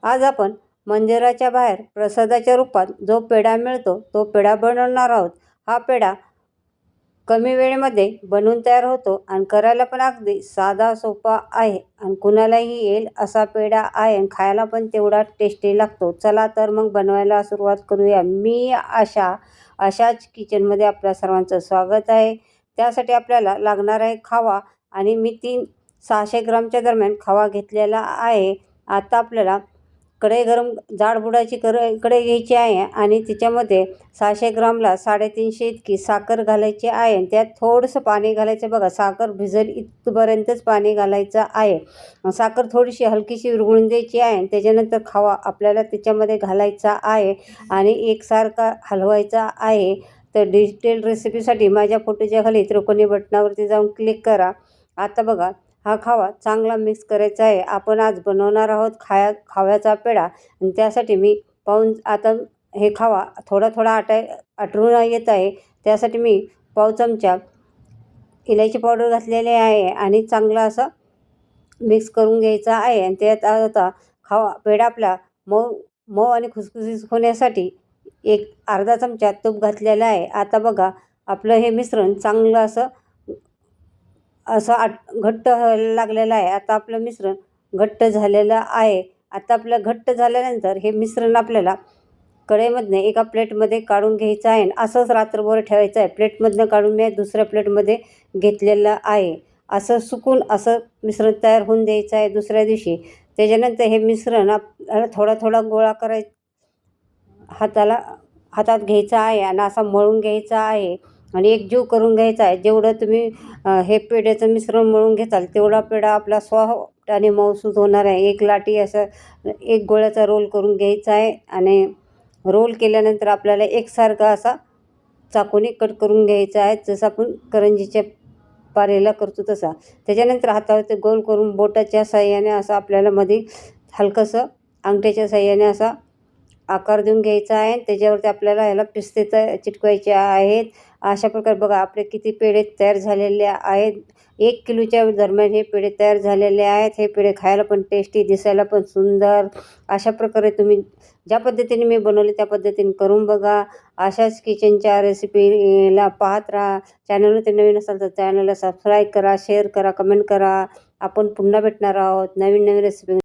आज आपण मंदिराच्या बाहेर प्रसादाच्या रूपात जो पेढा मिळतो तो पेढा बनवणार आहोत. हा पेढा कमी वेळेमध्ये बनवून तयार होतो आणि करायला पण अगदी साधा सोपा आहे आणि कुणालाही येईल असा पेढा आहे आणि खायला पण तेवढा टेस्टी लागतो. चला तर मग बनवायला सुरुवात करूया. मी अशाच किचनमध्ये आपल्या सर्वांचं स्वागत आहे. त्यासाठी आपल्याला लागणार आहे खवा आणि मी 600 ग्रामच्या दरम्यान खवा घेतलेला आहे. आता आपल्याला कढई गरम जाड बुडाची कढई घ्यायची आहे आणि तिच्यामध्ये 600 ग्रामला 350 इतकी साखर घालायची आहे आणि त्यात थोडंसं पाणी घालायचं. बघा, साखर भिजेल इथपर्यंतच पाणी घालायचं आहे. साखर थोडीशी हलकीशी विरघळून द्यायची आहे आणि त्याच्यानंतर खवा आपल्याला त्याच्यामध्ये घालायचा आहे आणि एकसारखा हलवायचा आहे. तर डिजिटल रेसिपीसाठी माझ्या फोटोच्या खाली त्रिकोणी बटनावरती जाऊन क्लिक करा. आता बघा, हा खवा चांगला मिक्स करायचा आहे. आपण आज बनवणार आहोत खव्याचा पेढा आणि त्यासाठी मी आता हे खवा थोडा आटरून येत आहे. त्यासाठी मी पाव चमचा इलायची पावडर घातलेली आहे आणि चांगला असं मिक्स करून घ्यायचा आहे. आणि त्यात आता पेढा आपला मऊ आणि खुसखुशीत होण्यासाठी एक अर्धा चमचा तूप घातलेला आहे. आता बघा, आपलं हे मिश्रण चांगलं असं घट्ट व्हायला लागलेलं आहे. आता आपलं मिश्रण घट्ट झालेलं आहे. आता आपलं घट्ट झाल्यानंतर हे मिश्रण आपल्याला कढईमधनं एका प्लेटमध्ये काढून घ्यायचं आहे. असंच रात्रभर ठेवायचं आहे. प्लेटमधनं काढून मी दुसऱ्या प्लेटमध्ये घेतलेलं आहे. असं सुकून असं मिश्रण तयार होऊन द्यायचं आहे दुसऱ्या दिवशी. त्याच्यानंतर हे मिश्रण आपल्याला थोडा गोळा हातात घ्यायचा आहे आणि असा मळून घ्यायचा आहे आणि एकजीव करून घ्यायचा आहे. जेवढं तुम्ही हे पेढ्याचं मिश्रण मळून घेताल तेवढा पेढा आपला सॉफ्ट आणि मऊसूत होणार आहे. एक लाटी असं एक गोळ्याचा रोल करून घ्यायचा आहे आणि रोल केल्यानंतर आपल्याला एकसारखा असा चाकूने कट करून घ्यायचा आहे, जसं आपण करंजीच्या पारेला करतो तसा. त्याच्यानंतर हातावरती गोल करून बोटाच्या साहाय्याने असं आपल्याला मध्ये हलकंसं अंगठ्याच्या साहाय्याने असा आकार देऊन घ्यायचा आहे. त्याच्यावरती आपल्याला ह्याला पिस्ते चिटकवायचे आहेत. अशा प्रकारे बघा, आपले किती पेढे तयार झालेले आहेत. 1 किलोच्या दरम्यान हे पेढे तयार झालेले आहेत. हे पेढे खायला पण टेस्टी, दिसायला पण सुंदर. अशा प्रकारे तुम्ही ज्या पद्धतीने मी बनवले त्या पद्धतीने करून बघा. अशाच किचनच्या रेसिपीला पाहत राहा. चॅनलवरती नवीन असाल तर चॅनलला सबस्क्राईब करा, शेअर करा, कमेंट करा. आपण पुन्हा भेटणार आहोत नवीन रेसिपी.